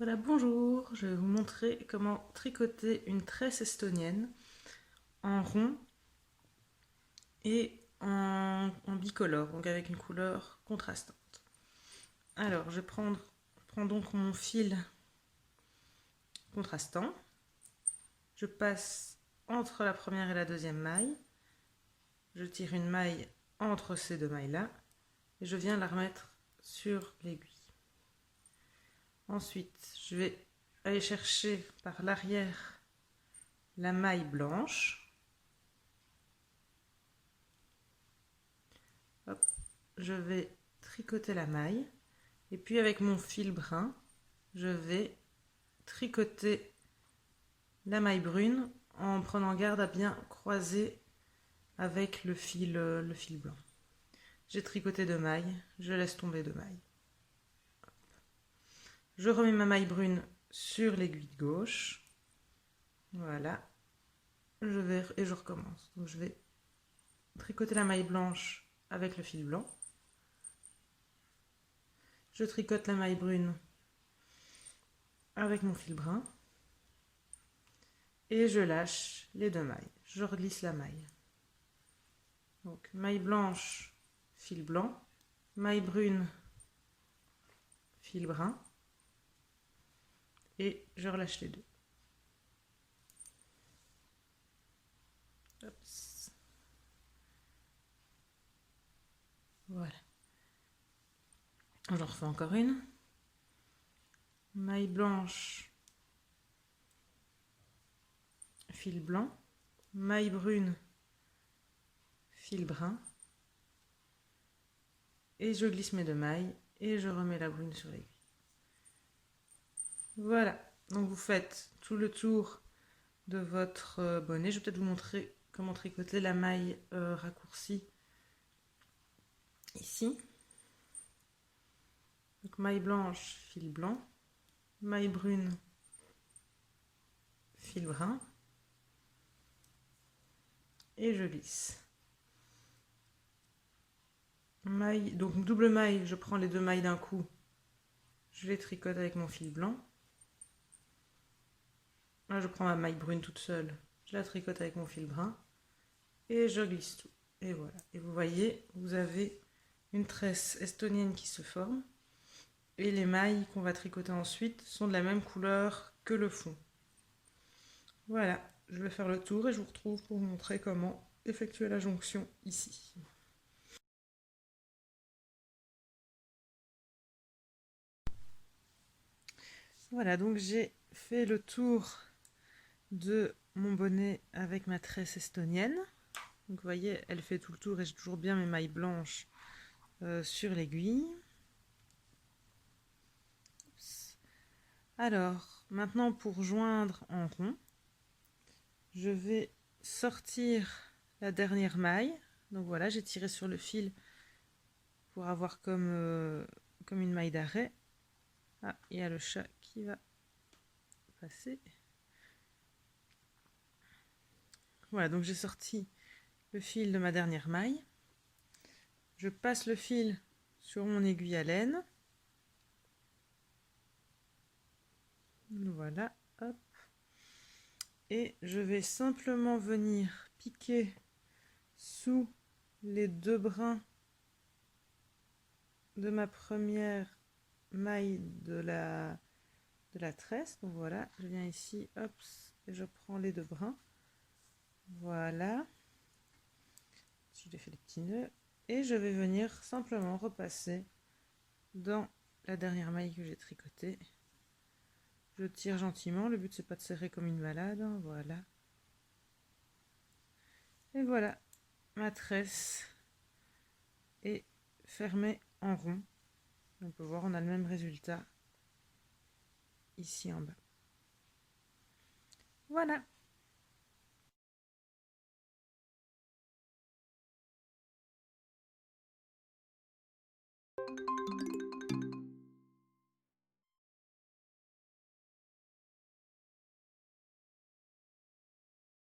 Voilà, bonjour, je vais vous montrer comment tricoter une tresse estonienne en rond et en bicolore, donc avec une couleur contrastante. Alors, prends donc mon fil contrastant, je passe entre la première et la deuxième maille, je tire une maille entre ces deux mailles-là et je viens la remettre sur l'aiguille. Ensuite, je vais aller chercher par l'arrière la maille blanche. Hop, je vais tricoter la maille et puis avec mon fil brun, je vais tricoter la maille brune en prenant garde à bien croiser avec le fil blanc. J'ai tricoté 2 mailles, je laisse tomber 2 mailles. Je remets ma maille brune sur l'aiguille de gauche. Voilà. Et je recommence. Donc je vais tricoter la maille blanche avec le fil blanc. Je tricote la maille brune avec mon fil brun. Et je lâche les 2 mailles. Je reglisse la maille. Donc maille blanche, fil blanc, maille brune, fil brun. Et je relâche les deux. Hops. Voilà. J'en refais encore une. Maille blanche, fil blanc, maille brune, fil brun. Et je glisse mes 2 mailles et je remets la brune sur l'aiguille. Voilà. Donc vous faites tout le tour de votre bonnet. Je vais peut-être vous montrer comment tricoter la maille raccourcie ici. Donc maille blanche, fil blanc, maille brune, fil brun, et je glisse. Maille, donc double maille, je prends les 2 mailles d'un coup, je les tricote avec mon fil blanc. Là, je prends ma maille brune toute seule, je la tricote avec mon fil brun, et je glisse tout. Et voilà. Et vous voyez, vous avez une tresse estonienne qui se forme. Et les mailles qu'on va tricoter ensuite sont de la même couleur que le fond. Voilà, je vais faire le tour et je vous retrouve pour vous montrer comment effectuer la jonction ici. Voilà, donc j'ai fait le tour de mon bonnet avec ma tresse estonienne. Donc vous voyez, elle fait tout le tour et j'ai toujours bien mes mailles blanches sur l'aiguille. Alors, maintenant pour joindre en rond, je vais sortir la dernière maille. Donc voilà, j'ai tiré sur le fil pour avoir comme une maille d'arrêt. Ah, il y a le chat qui va passer. Voilà, donc j'ai sorti le fil de ma dernière maille. Je passe le fil sur mon aiguille à laine. Voilà, hop. Et je vais simplement venir piquer sous les 2 brins de ma première maille de la tresse. Donc voilà, je viens ici, hop, et je prends les 2 brins. Voilà. Je lui fais des petits nœuds. Et je vais venir simplement repasser dans la dernière maille que j'ai tricotée. Je tire gentiment, le but c'est pas de serrer comme une malade, hein, voilà. Et voilà, ma tresse est fermée en rond. On peut voir, on a le même résultat ici en bas. Voilà.